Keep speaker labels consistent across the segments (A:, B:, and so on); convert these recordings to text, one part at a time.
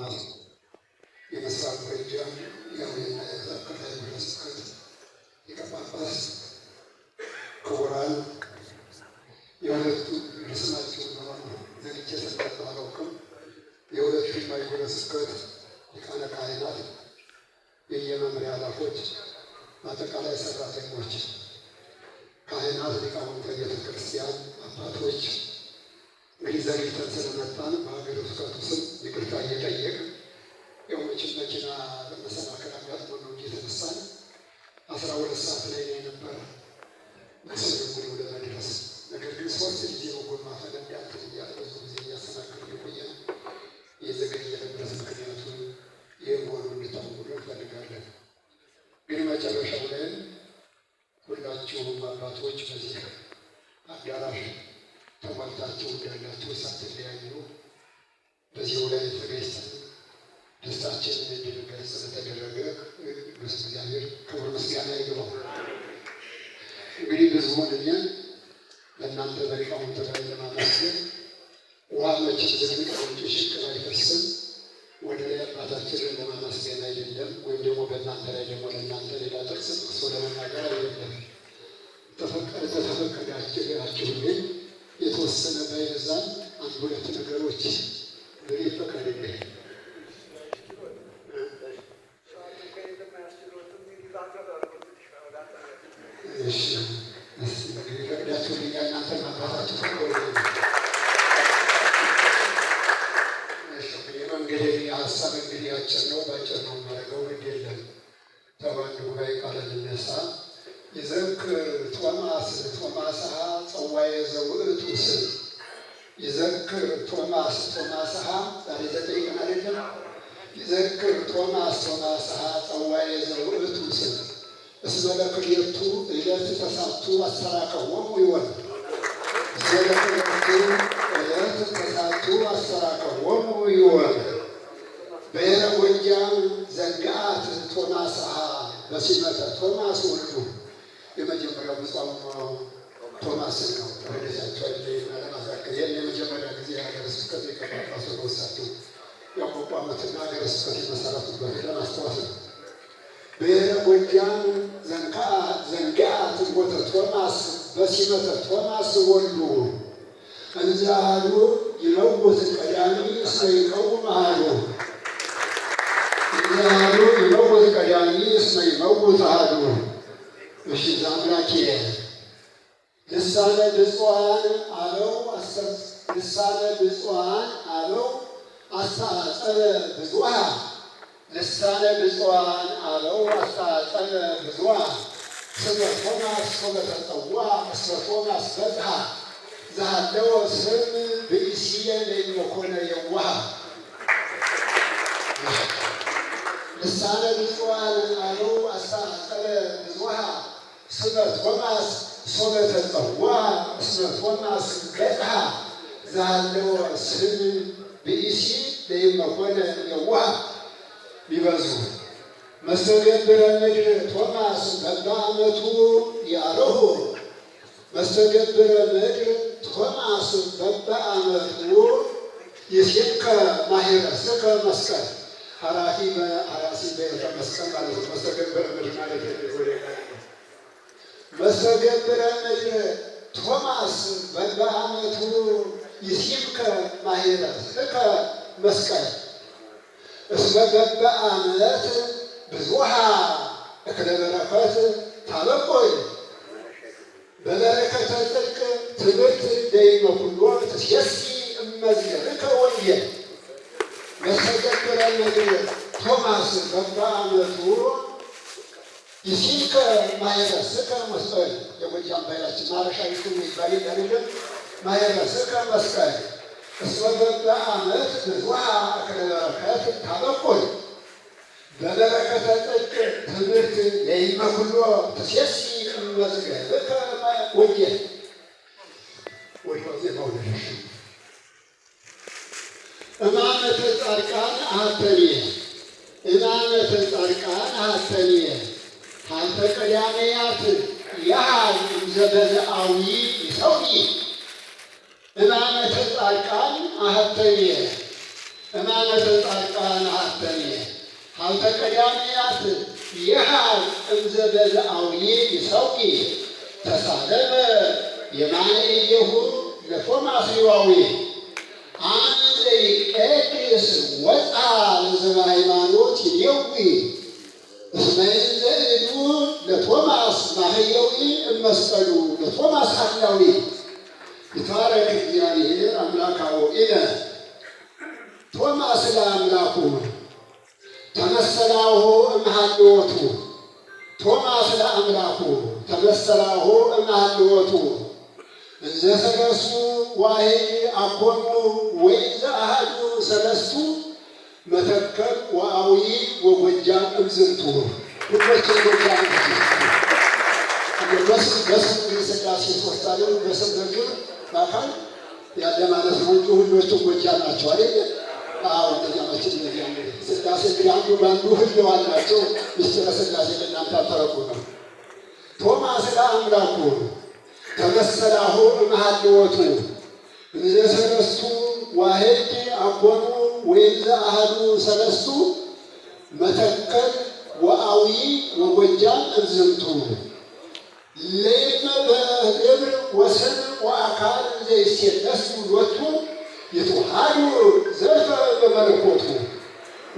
A: ተቋማት የመስራት ጎጃም የከፍተኛ ስብከት ሊቀ ጳጳስ ክቡራን የሁለቱ ስማቸውን ዘግቼ ሰጠው አላውቅም። የሁለቱ ሀገረ ስብከት ሊቃነ ካህናት፣ የየመምሪያ ኃላፊዎች፣ አጠቃላይ ሰራተኞች፣ ካህናት፣ ሊቃውንተ ቤተ ክርስቲያን አባቶች፣ እንግዲህ ዘግይተን ስለመጣን በሀገረ ስብከቱ ስም ይቅርታ እየጠየቅን የሆነችን መኪና በመሰናከል አጋጥሞ ነው እየተነሳን 12 ሰዓት ላይ ነው የነበረ መሰለኝ ወደ መድረስ። ነገር ግን 3 ጊዜ በጎማ ፈለግ ያንትን እያለ ብዙ ጊዜ እያሰናከል የቆየ ነው። የዘገየንበት ምክንያቱን ይህ መሆኑን እንድታውቁ እንፈልጋለን። ግን መጨረሻው ላይ ሁላችሁም አባቶች በዚህ አዳራሽ ተሟልታችሁ እንዳላችሁ ሳትለያዩ በዚሁ ላይ ተገኝተን ደስታችንን እንድንገልጽ ስለተደረገ ቅዱስ እግዚአብሔር ክብር ምስጋና ይግባው። እንግዲህ ብዙውን እኛን ለእናንተ በሊቃውንት ላይ ለማመስገን ውሃ መቼም ዝግቅ እንጂ ሽቅብ አይፈስም። ወደ ላይ አባታችንን ለማመስገን አይደለም፣ ወይም ደግሞ በእናንተ ላይ ደግሞ ለእናንተ ሌላ ጥቅስ ጥቅሶ ለመናገር አይደለም። ተፈቀዳችሁልኝ የተወሰነ ባይበዛም 1-2 ነገሮች እንግዲህ ይፈቀድልኝ። እሺ እንግዲህ ፈቅዳችሁልኝ እናንተ ማባታችሁ እንግዲህ ሀሳብ እንግዲህ አጭር ነው፣ ባጭር ነው የማደርገው። ግድ የለም ተባንድ ጉባኤ ቃል ልነሳ። ይዘክር ቶማስሃ ጸዋዬ ዘውእቱ ስም። ይዘክር ቶማስሃ ዛሬ 9 ቀን አይደለም። ይዘክር ቶማስሃ ጸዋዬ ዘውእቱ ስም እስመ ለክልኤቱ ዕለት ተሳቱ አስተራከቦሙ ይወል። እስመ ለክልኤቱ ዕለት ተሳቱ አስተራከቦሙ ይወል። ብሔረ ጎጃም ዘንግአት ቶማስሃ በሲመተ ቶማስ ወልዱ። የመጀመሪያው ብፁዕ ቶማስን ነው ረዳቸው ለማሳከል የመጀመሪያ ጊዜ ሀገረ ስብከት ሊቀ ጳጳስ ሆነው እሳቸው ያቋቋሙትና ሀገረ ስብከት የመሰረቱበት ለማስታወስ ነው። ብሔረ ጎጃም ዘንግአት ሞተ ቶማስ በሲመተ ቶማስ ወልዱ እንዘ አሐዱ ይመውት ቀዳሚ እስመ ይቀውም አሐዱ። እንዘ አሐዱ ይመውት ቀዳሚ እስመ ይመውት አሐዱ። እሺ አምላኬ ልሳነ ብፁዓን አበው አስተአጸበ ብዙኃ። ልሳነ ብፁዓን አበው አስተአጸበ ብዙኃ ስመ ቶማስ ሶበ ተጸውዐ እስመ ቶማስ በጽሐ ዘሃለወ ስም ብእሲየ ለኢመኮነ የዋሃ። ልሳነ ብፁዓን አበው አስተአጸበ ብዙኃ ስመ ቶማስ ሶበ ተጸውዐ እስመ ቶማስ በጽሐ ዘሃለወ ስም ብእሲየ ለኢመኮነ የዋሃ። ቢበዙ መስተገብረ ምድር ቶማስ በበዓመቱ ያለሁ። መስተገብረ ምድር ቶማስ በበዓመቱ ይሴከ ማኅበረሰከ መስቀል። ሀራሲ በዕለተ መስቀል ማለት ነው። መስተገብረ ምድር ማለት መስተገብረ ምድር ቶማስ በበዓመቱ ይሴከ ማኅበረሰከ መስቀል እስመ በበዓመት ብዙኃ እክለ በረከት ታበቆይ። በበረከተ ጽድቅ ትምህርት ደይመ ኩሎ ትሴሲ እመዝገርከ ወንጌል። መስተገብረ ምድር ቶማስ በበዓመቱ ይሲከ ማኅበረሰከ መስቀል። የጎጃም ባህላችን ማረሻ ይኩን ይባል አይደለም። ማኅበረሰከ መስቀል እስመ በበዓመት ብዙኃ እክለ በረከት ታበቆይ። በበረከተ ጽድቅ ትምህርት ደይመ ኩሎ ትሴሲ እመዝገርከ ወንጌል። ወዲያው ዜማው ደረሰ። እማመተ ጻድቃን አሐተንየ እማመተ ጻድቃን አሐተንየ ሀብተ ቀዳመያት ያህል ዘበዘአዊ ይሰውይ። እማመተ ጻድቃን አሐተንየ እማመተ ጻድቃን ሀተኒ ሀብተ ቀዳሚያት ይሃብ እምዘ በዘአውይ ይሰውቂ ተሳለመ የማንየሁ ለቶማስ ሌዋዊ አንዘ ይቄድስ ወፃ ለዘበ ሃይማኖት ይደዊ እስመ እንዘ እዱ ለቶማስ ማህየዊ እመስቀሉ ለቶማስ ሐላዊ ይትባረክ እግዚአብሔር አምላከ አበዊነ ቶማስ ለአምላኩ ተመሰላሁ እምሃልወቱ ቶማስ ለአምላኩ ተመሰላሁ እምሃልወቱ እንዘ ሰለስቱ ዋሕድ አኮኑ ወእንዘ አሐዱ ሰለስቱ መተከል ወአውይ ወጎጃም እምዝንቱ ሁሎችን ጎጃም በስም ሥላሴ ሦስት አይደል? በስም ዝርዝር በአካል ያለ ማለት ነው እንጂ ሁሎቹ ጎጃም ናቸው አይደል? አዎ ጎጃማችን እነዚያ እንግዲህ ሥላሴ እንግዲህ አንዱ በአንዱ ህልዋን ናቸው። ምስጢረ ሥላሴ ለእናንተ አልተረኩ ነው። ቶማስ ለአምላኩ ተመሰላሁ እምሃልወቱ እንዘ ሰለስቱ ዋሕድ አኮኑ ወእንዘ አሐዱ ሰለስቱ መተከል ወአውይ ወጎጃም እምዝንቱ ለእመ በግብር ወስም ወአካል ዘይሴለሱ ሎቱ ይትወሃዱ ዘልፈ በመለኮቱ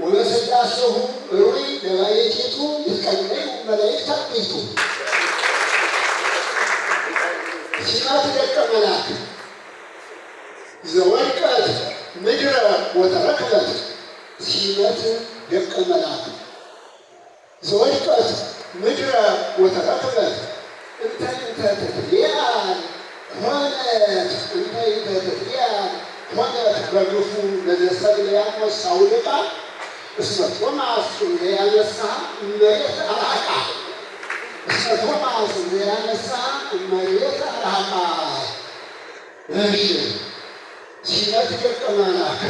A: ወበሥላሴሁ ሩይ ለባሕቲቱ ይትቀነዩ መላእክት አበይቱ ሲመት ደቀ መላክ ዘወድቀት ምድረ ወተረክበት ሲመት ደቀ መላክ ዘወድቀት ምድረ ወተረክበት እንተ ትትሊአል ሆነት እንተ ትትሊአል ሆነት በግፉ ለዘሰብልያኖስ አውልቃ እስመ ቶማስ እንዘያነስሐ እመሬት አልሐቃ እስመ ቶማስ እንዘያነስሐ እመሬት አልሐቃ። እሺ ሲመት ደቀ መላክ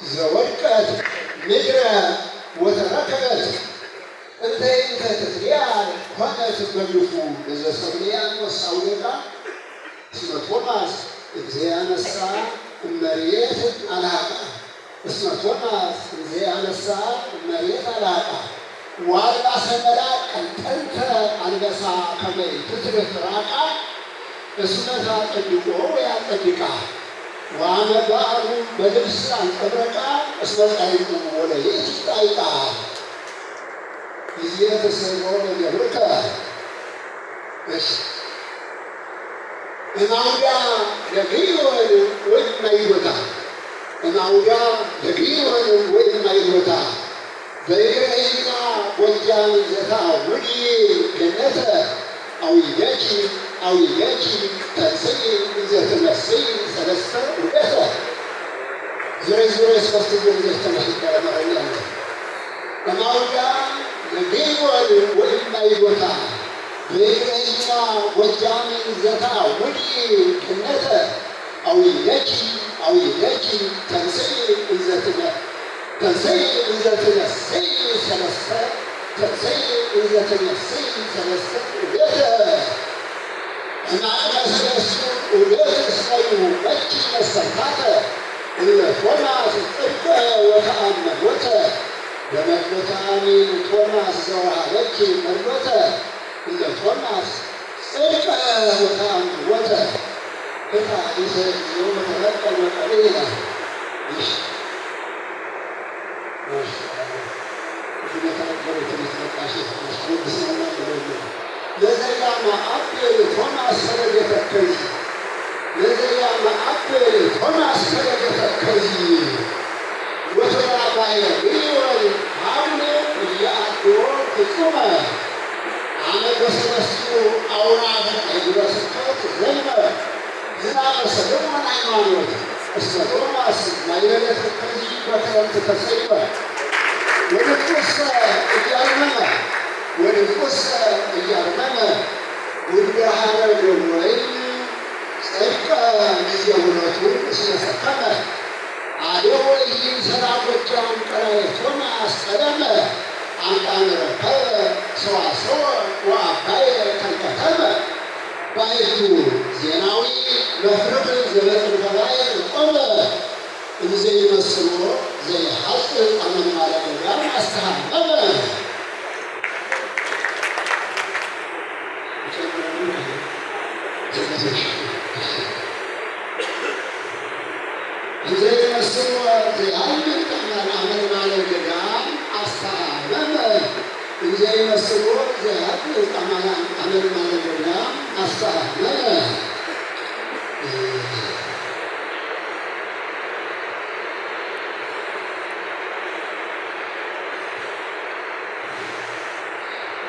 A: ዘወድቀት ምድረ ወተረከበት እንተ ትትሊአል ሆነት በግፉ ለዘሰብልያኖስ አውልቃ እስመ ቶማስ እንዘያነስሐ እመሬት አልሐቃ እስመ ቶማስ እንዘያነስሐ እመሬት አልሐቃ ወአልባሰ መላክ ጥንተ አንበሳ ከመ ትትርፍ ራቃ እስመ ታጸድቆ ወያጸድቃ ወአመ በዓሉ በልብስ አንጸብረቃ እስመ ጻድቁ ወለይእቲ ጻድቃ ጊዜ ተሰብሮ ለገብርከ። እሺ እማውዳ ለግዮን ወይማይሎታ እማውዳ ለግዮን ወይማይሎታ በይረይና ጎጃም ዘታ ውዲ ገነተ አውየኪ አውየኪ ተንሥኢ ዘትመስዪ ሰለስተ ውእተ ዙረ ሦስት ጊዜ ተመስቀለ ማርያም እማውዳ ለግዮን ወይማይሎታ በይረይና ጎጃም ዘታ ውዲ ገነተ አውየኪ አውየኪ ተንሥኢ ዘትመስዪ ሰለስተ ተንሥኢ ዘትመስዪ ሰለስተ ውእተ እምአቅመ ሰለስቱ ውእቱ እስመ ይሁበኪ መሰልካተ እለ ቶማስ ጽድቀ ወተአምኖተ በመድሎተ አሚን ቶማስ ዘወሀበኪ መድሎተ እለ ቶማስ ጽድቀ ወተአምኖተ ክታ ይሰግዮ በተበቀለ ቀሊለ ለዘያመአብል ቶማስ ፈለገ ተከዚ ለዘያመአብል ቶማስ ፈለገ ተከዚ ወተራባየ ግዮን ሀብነ እያአድሮ ፍጹመ አመ በሰለስቱ አውራደ እግረ ስብከት ዘንበ ዝናበ ሰሎሞን ሃይማኖት እስመ ቶማስ ማይበለ ተከዚ በክረምት ተሰይመ ወንቁሰ እያርመመ ውልደ ሐረግ ወይን ጸድቀ ጊዜ ሁለቱ እስመ ሰከመ አደወ ኢይምሰላ ጎጃም ቀላዔ ቶማስ ቀደመ አምጣነ ረከበ ሰዋስወ ወአባየ ከልከተመ ባሕቱ ዜናዊ መፍርቅ ዘበጽንፈ ባሕር ቆመ እንዘይመስሎ ዘይሐጽብ አመንማለ ገዳም አስተሃመመ እንዘይመስሎ ዘይሐጽብ አመንማለ ገዳም አስተሃመመ እንዘይመስሎ ዘይሐጽብ አመንማለ ገዳም አስተሃመመ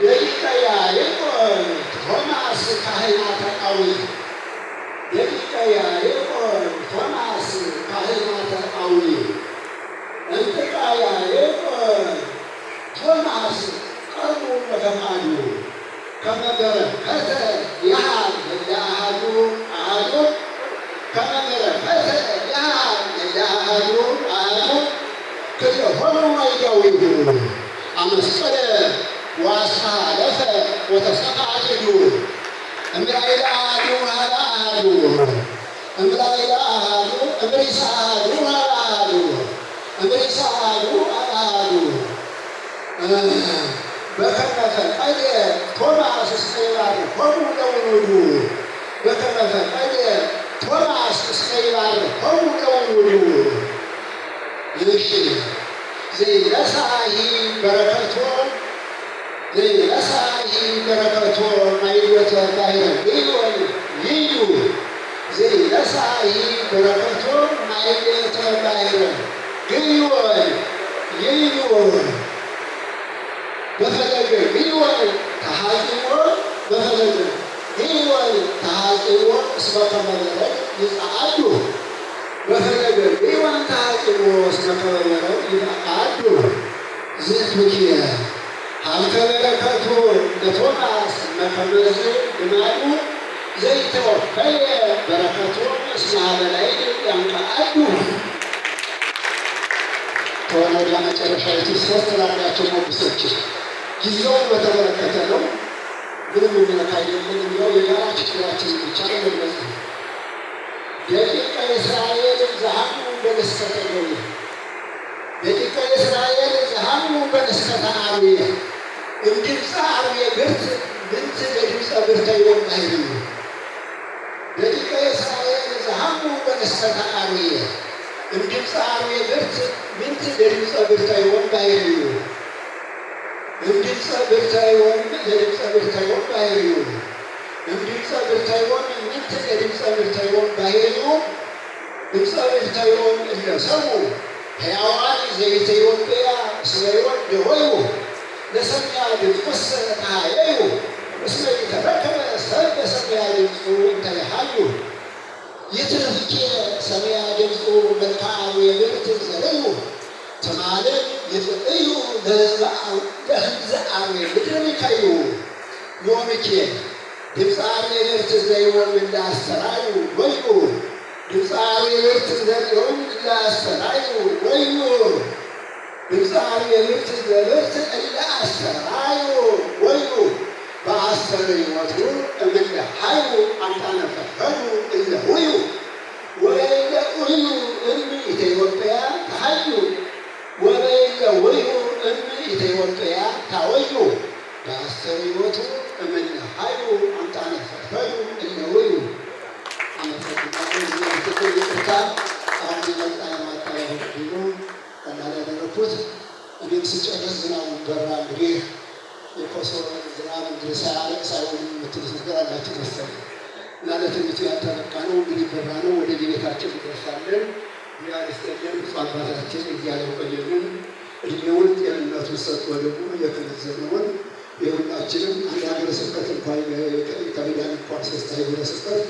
A: ደቂቀ ያዕቆብ ቶማስ ካህናተ አዊ ደቂቀ ያዕቆብ ቶማስ ካህናተ አዊ እንጥቃ ያዕቆብ ቶማስ ቀርቡ ለፈቃዱ ከመ በረከተ ያህል ለአሐዱ አሐዱ ከመ በረከተ ያህል ለአሐዱ አሐዱ ክልኤሆሙ አይጋዊሁ አመስቀለ ወአስተሐለፈ ወተሰቅዐ እዱ እምራእየ አሐዱ ሀበ አሐዱ እምራእየ አሐዱ እምሪሰ አሐዱ ሀበ አሐዱ እምሪሰ አሐዱ ሀበ አሐዱ በከመ ፈቀደ ቶማስ እስመ ይባርኮሙ ለውሉዱ በከመ ፈቀደ ቶማስ እስመ ይባርኮሙ ለውሉዱ እሺ ዘይረሳሂ በረከቶ ዘይረሳሂ በረከቶ ማይዶተ ባሕረ ግዮን ይዩ ዘይረሳሂ በረከቶ ማይዶተ ባሕረ ግዮን ይዩ በፈለገ ግዮን ተሐጽቦ በፈለገ ግዮን ተሐጽቦ እስመ ከመ በረድ ይጸዓዱ በፈለገ ግዮን ተሐጽቦ እስመ ከመ በረድ ይጸዓዱ ዝእቱኪየ ሀብተ በረከቱ ለቶማስ መከመዝ ልማዱ ዘይተወፈየ በረከቱ እስመ ሀበ ላዕድ ያንቀዓዱ ከወረዳ መጨረሻዊቱ ሶስት ላላቸው ሞግሶች ጊዜውን በተመለከተ ነው። ምንም የሚነካ አይደለም። የሚለው የጋራ ችግራችን ብቻ ለመግለጽ ነው። ደቂቀ እስራኤል ዘሐሙ በንስከተ ገዊ ደቂቀ እስራኤል ዘሐሙ በንስከተ አርዌ እምድምፀ አርዌ ብርት ምንት ለድምፀ ብርተ ዮም ባሕርዩ ደቂቀ እስራኤል ዘሐሙ በንስከተ አርዌ እምድምፀ አርዌ ብርት ምንት ለድምፀ ብርተ ዮም ባሕርዩ እምድምፀ ብርተ ዮም ለድምፀ ብርተ ዮም ባሕርዩ እምድምፀ ብርተ ዮም ምንት ለድምፀ ብርተ ዮም ባሕርዩ ድምፀ ብርተ ዮም እለ ሰሙ ሕያዋን ዘኢትዮጵያ እስመ ይወድሆዩ ለሰሚዐ ድምፁሰ ተሃየዩ እስመ ኢተረከበ ሰብእ በሰሚዐ ድምፁ እንተ ይሃዩ ይትረፍኬ ሰሚዐ ድምፁ መልክዐ አርዌ ብርት ዘርዩ ትማልእ ይጥዕዩ ለሕዝበ አርዌ ምድረ ይከዩ ዮምኬ ድምፀ አርዌ ብርት ዘይወም እለ አስተርአዩ ወዩ ድምፀ አርዌ ብርት ዘይወም እለ አስተርአዩ ወዩ ድምፀ አርዌ ብርት ዘብርት እለ አስተርአዩ ወዩ በአስተርእዮቱ እምእለ ሀዩ አምጣነ ፈቀዱ እለ ውዩ ወበእለ ውዩ እም ኢትዮጵያ ተሃዩ ወበእለ ውዩ እም ኢትዮጵያ ታወዩ በአስተርእዮቱ እምእለ ሀዩ አምጣነ ፈቀዱ እለ ውዩ ይቅርታ አሁን የመጣ የማጣያ ቢሮ ቀላል ያደረኩት እኔም ስጨርስ ዝናቡ በራ። እንግዲህ የኮሶ ዝናብ እንግዲህ ሳያለቅ ሳይሆን የምትሉት ነገር አላችሁ መሰለኝ እና ለትንቢቱ ያልተበቃ ነው። እንግዲህ በራ ነው። ወደ ቤታችን እንደርሳለን። ያስተለን ብፁዕ አባታችን እግዚአብሔር ቆየልን። እድሜውን ጤንነቱን ሰጥቶ ደግሞ የክህነት ዘመኑን የሁላችንም አንድ ሀገረ ስብከት እንኳን ከሚዳን እንኳን ሶስት ሀገረ ስብከት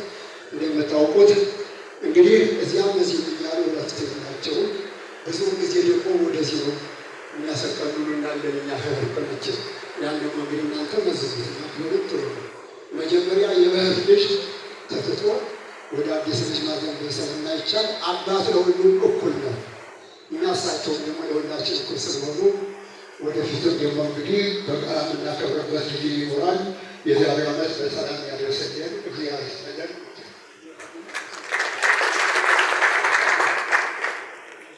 A: እንደምታውቁት እንግዲህ እዚያም እዚህ እያሉ ረፍት ናቸው። ብዙውን ጊዜ ደግሞ ወደዚህ ነው የሚያሰቀሉን እንዳለን የሚያፈርቅናችን ያን ደግሞ እንግዲህ እናንተ መዝጉትና ቢሆንም ጥሩ ነው። መጀመሪያ የባህር ልጅ ተትቶ ወደ አዲስ ልጅ ማዘንበል ስለማይቻል አባት ለሁሉም እኩል ነው። እናሳቸውም ደግሞ ለሁላችን እኩል ስለሆኑ ወደፊትም ደግሞ እንግዲህ በጋራ የምናከብርበት ጊዜ ይኖራል። የዛሬው ዓመት በሰላም ያደረሰልን እግዚአብሔር ይመስገን።